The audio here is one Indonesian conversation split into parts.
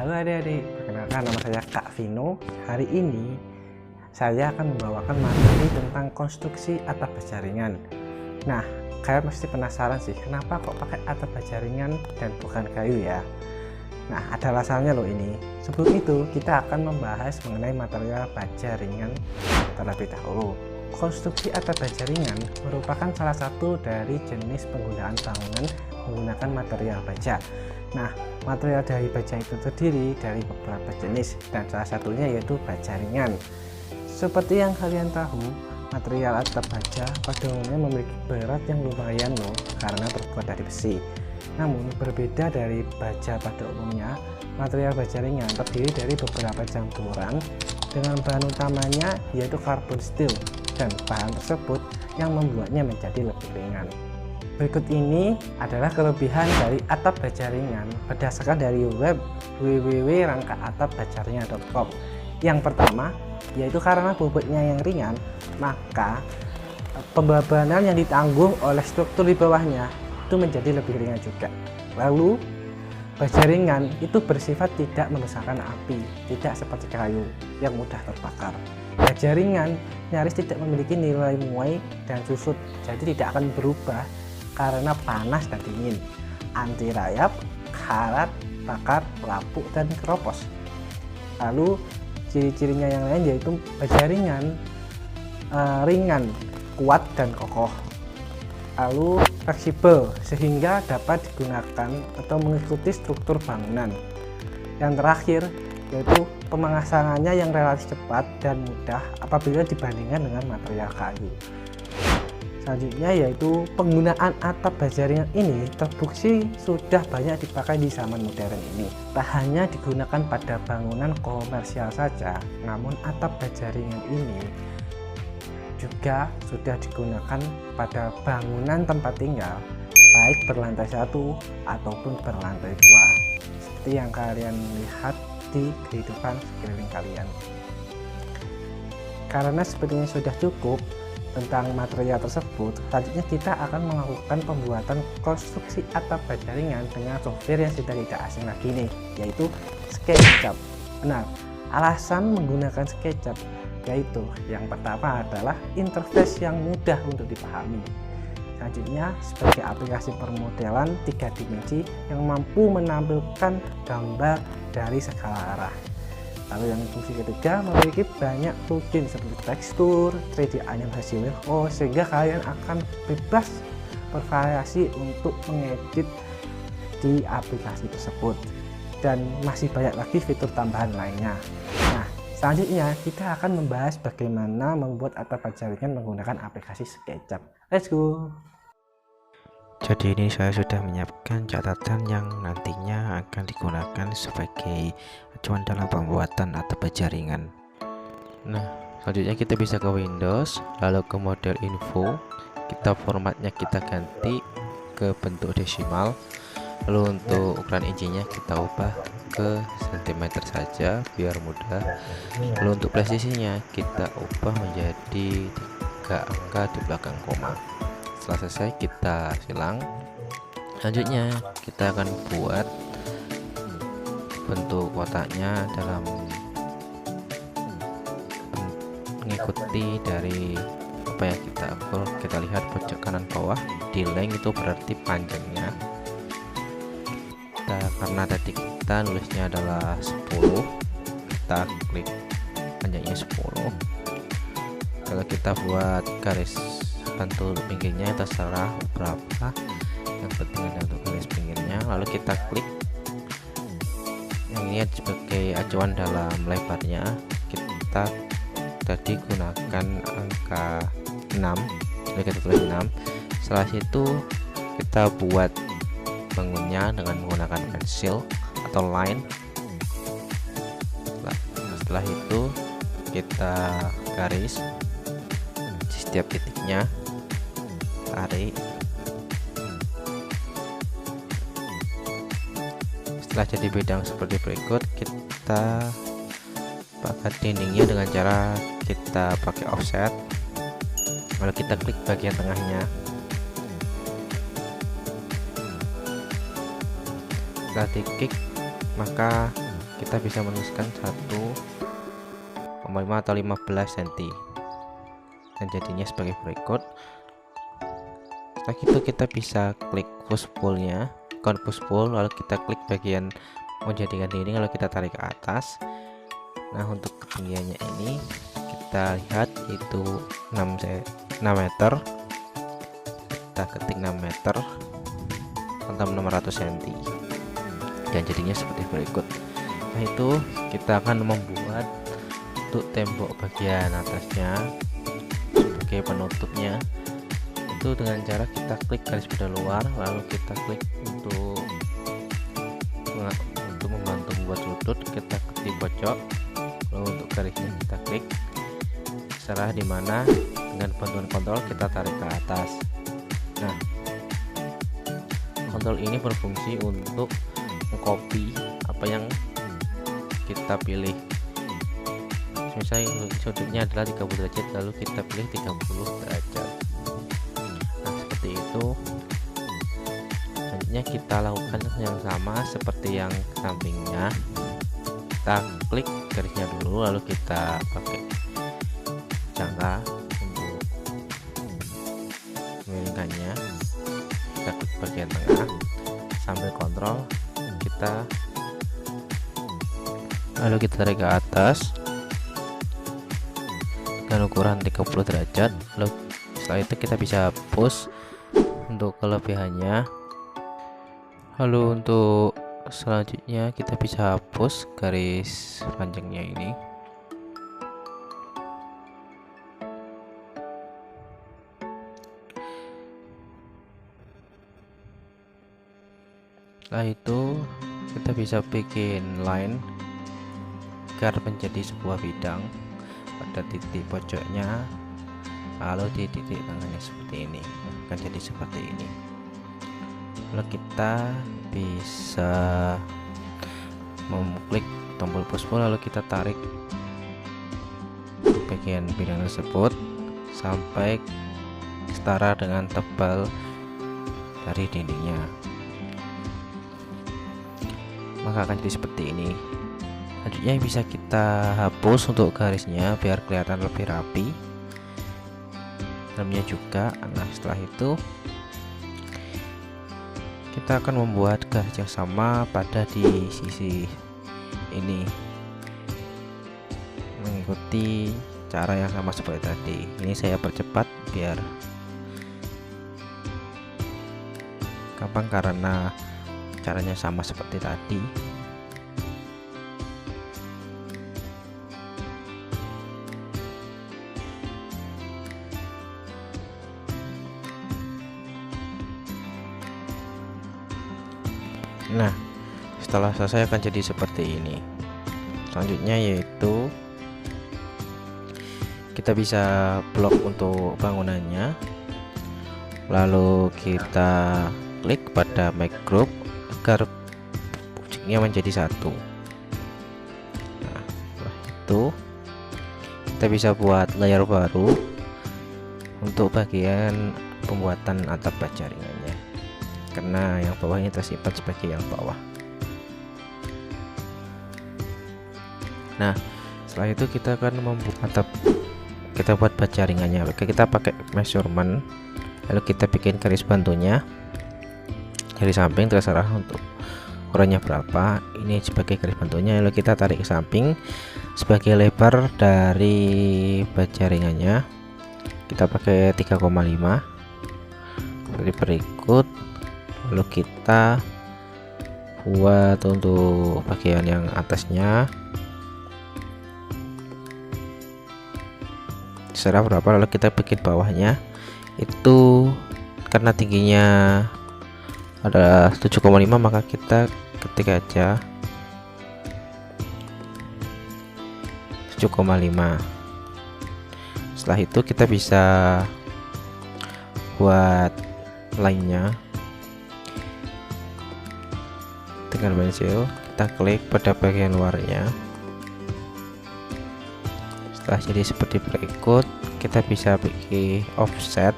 Halo adik-adik, perkenalkan nama saya Kak Vino. Hari ini saya akan membawakan materi tentang konstruksi atap baja ringan. Nah, kalian pasti penasaran sih, kenapa kok pakai atap baja ringan dan bukan kayu ya? Nah, ada alasannya loh ini. Sebelum itu, kita akan membahas mengenai material baja ringan terlebih dahulu. Konstruksi atap baja ringan merupakan salah satu dari jenis penggunaan bangunan menggunakan material baja. Nah, material dari baja itu terdiri dari beberapa jenis dan salah satunya yaitu baja ringan. Seperti yang kalian tahu, material atap baja pada umumnya memiliki berat yang lumayan loh karena terbuat dari besi. Namun berbeda dari baja pada umumnya, material baja ringan terdiri dari beberapa campuran dengan bahan utamanya yaitu carbon steel, dan bahan tersebut yang membuatnya menjadi lebih ringan. Berikut ini adalah kelebihan dari atap baja ringan berdasarkan dari web www.rangkaatapbajaringan.com. Yang pertama, yaitu karena bobotnya yang ringan, maka pembebanan yang ditanggung oleh struktur di bawahnya itu menjadi lebih ringan juga. Lalu, baja ringan itu bersifat tidak membesarkan api, tidak seperti kayu yang mudah terbakar. Baja ringan nyaris tidak memiliki nilai muai dan susut, jadi tidak akan berubah karena panas dan dingin, anti rayap, karat, bakar, lapuk, dan keropos. Lalu ciri-cirinya yang lain yaitu baja ringan ringan, kuat, dan kokoh. Lalu fleksibel sehingga dapat digunakan atau mengikuti struktur bangunan. Yang terakhir yaitu pemasangannya yang relatif cepat dan mudah apabila dibandingkan dengan material kayu. Selanjutnya yaitu penggunaan atap baja ringan ini terbukti sudah banyak dipakai di zaman modern ini. Tak hanya digunakan pada bangunan komersial saja, namun atap baja ringan ini juga sudah digunakan pada bangunan tempat tinggal, baik berlantai 1 ataupun berlantai 2, seperti yang kalian lihat di kehidupan sekeliling kalian. Karena sepertinya sudah cukup tentang material tersebut, selanjutnya kita akan melakukan pembuatan konstruksi atap baja ringan dengan software yang sudah tidak asing lagi nih, yaitu SketchUp. Benar, alasan menggunakan SketchUp yaitu yang pertama adalah interface yang mudah untuk dipahami. Selanjutnya sebagai aplikasi permodelan 3 dimensi yang mampu menampilkan gambar dari segala arah. Lalu yang fungsi ketiga memiliki banyak plugin seperti tekstur, 3D animasi WO, sehingga kalian akan bebas bervariasi untuk mengedit di aplikasi tersebut, dan masih banyak lagi fitur tambahan lainnya. Nah, selanjutnya kita akan membahas bagaimana membuat atap baja ringan menggunakan aplikasi SketchUp. Let's go! Jadi ini saya sudah menyiapkan catatan yang nantinya akan digunakan sebagai acuan dalam pembuatan atap baja ringan. Nah, selanjutnya kita bisa ke Windows, lalu ke model info, kita formatnya kita ganti ke bentuk desimal, lalu untuk ukuran inchinya kita ubah ke cm saja biar mudah. Lalu untuk presisinya kita ubah menjadi 3 angka di belakang koma. Setelah selesai kita silang. Selanjutnya kita akan buat bentuk kotaknya dalam mengikuti dari apa yang kita ukur. Kita lihat pojok kanan bawah di length itu berarti panjangnya. Karena tadi kita nulisnya adalah 10, kita klik panjangnya 10. Kalau kita buat garis bantu pinggirnya terserah berapa, yang penting ada untuk garis pinggirnya. Lalu kita klik yang ini sebagai acuan dalam lebarnya. Kita tadi gunakan angka 6, jadi kita tulis 6. Setelah itu kita buat bangunnya dengan menggunakan pensil atau line. Setelah itu kita garis di setiap titiknya, tarik. Setelah jadi bidang seperti berikut, kita pakai dindingnya dengan cara kita pakai offset, lalu kita klik bagian tengahnya. Setelah diklik, maka kita bisa menuliskan 1,5 atau 15 cm dan jadinya sebagai berikut. Setelah itu kita bisa klik push pull-nya, push pull, lalu kita klik bagian menjadikan dinding, lalu kita tarik ke atas. Nah, untuk ketinggiannya ini kita lihat itu 6 meter. Kita ketik 6 meter atau 600 cm dan jadinya seperti berikut. Nah, itu kita akan membuat untuk tembok bagian atasnya sebagai penutupnya itu dengan cara kita klik garis pada luar, lalu kita klik untuk membantu membuat sudut, kita klik di pojok, lalu untuk garisnya kita klik serah dimana dengan bantuan kontrol kita tarik ke atas. Nah, kontrol ini berfungsi untuk mengcopy apa yang kita pilih. Misalnya sudutnya adalah 30 derajat, lalu kita pilih 30 derajat. Nah, seperti itu. Selanjutnya kita lakukan yang sama seperti yang sampingnya. Kita klik garisnya dulu, lalu kita pakai jangka untuk memiringkannya. Kita klik bagian tengah sambil kontrol, lalu kita tarik ke atas dengan ukuran 30 derajat. Lalu setelah itu kita bisa hapus untuk kelebihannya. Lalu untuk selanjutnya kita bisa hapus garis panjangnya ini. Setelah itu kita bisa bikin line agar menjadi sebuah bidang pada titik pojoknya, lalu di titik tengahnya seperti ini, akan jadi seperti ini. Lalu kita bisa mengklik tombol push pull, lalu kita tarik bagian bidang tersebut sampai setara dengan tebal dari dindingnya, maka akan jadi seperti ini. Selanjutnya bisa kita hapus untuk garisnya biar kelihatan lebih rapi dalamnya juga. Nah, setelah itu kita akan membuat garis yang sama pada di sisi ini mengikuti cara yang sama seperti tadi. Ini saya percepat biar gampang karena caranya sama seperti tadi. Nah, setelah selesai akan jadi seperti ini. Selanjutnya yaitu kita bisa blok untuk bangunannya, lalu kita klik pada make group agar objeknya menjadi satu. Nah, setelah itu kita bisa buat layer baru untuk bagian pembuatan atap baja ringannya, karena yang bawahnya tersimpan sebagai yang bawah. Nah, setelah itu kita akan membuat atap, kita buat baja ringannya. Oke, kita pakai measurement, lalu kita bikin garis bantunya dari samping, terserah untuk ukurannya berapa. Ini sebagai garis bantunya, lalu kita tarik ke samping sebagai lebar dari baja ringannya. Kita pakai 3,5 seperti berikut. Lalu kita buat untuk bagian yang atasnya terserah berapa, lalu kita bikin bawahnya itu karena tingginya adalah 7,5, maka kita ketik aja 7,5. Setelah itu kita bisa buat line-nya dengan pensil, kita klik pada bagian luarnya. Setelah jadi seperti berikut, kita bisa bikin offset.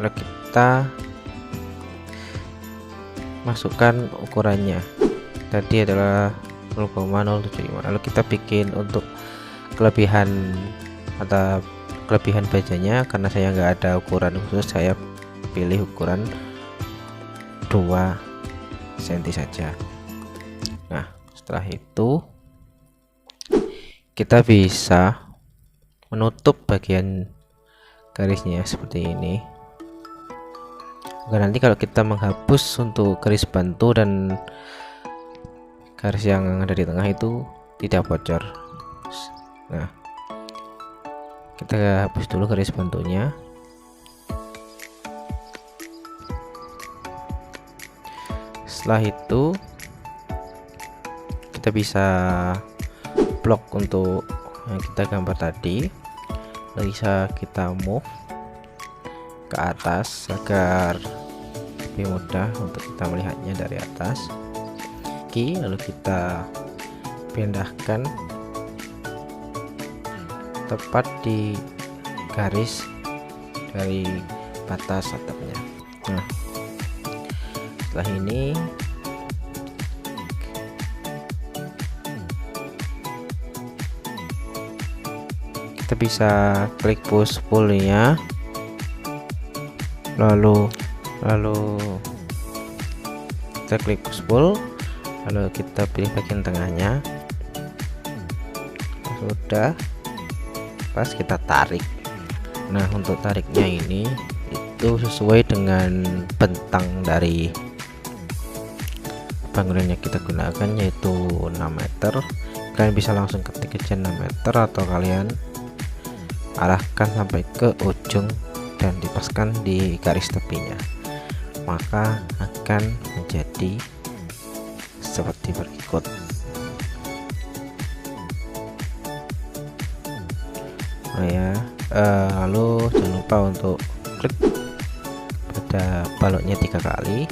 Lalu kita masukkan ukurannya. Tadi adalah 0,075. Lalu kita bikin untuk kelebihan atau kelebihan bajanya, karena saya nggak ada ukuran khusus, saya pilih ukuran 2 cm saja. Nah, setelah itu kita bisa menutup bagian garisnya seperti ini. Nanti kalau kita menghapus untuk garis bantu dan garis yang ada di tengah itu tidak bocor. Nah, kita hapus dulu garis bantunya. Setelah itu kita bisa blok untuk yang kita gambar tadi, bisa kita move ke atas agar lebih mudah untuk kita melihatnya dari atas. Lalu kita pindahkan tepat di garis dari batas atapnya. Nah, setelah ini kita bisa klik push pull nya, lalu kita klik push pull, lalu kita pilih bagian tengahnya. Sudah pas, kita tarik. Nah, untuk tariknya ini itu sesuai dengan bentang dari bangunan yang kita gunakan, yaitu 6 meter. Kalian bisa langsung ketik aja 6 meter, atau kalian arahkan sampai ke ujung dan dipaskan di garis tepinya, maka akan menjadi seperti berikut. Lalu jangan lupa untuk klik pada baloknya 3 kali.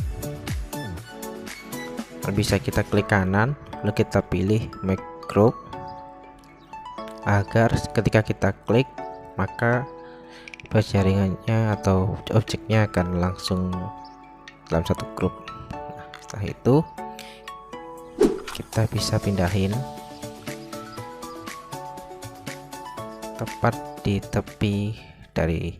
Bisa kita klik kanan, lalu kita pilih make group, agar ketika kita klik maka jaringannya atau objeknya akan langsung dalam satu grup. Nah, setelah itu kita bisa pindahin tepat di tepi dari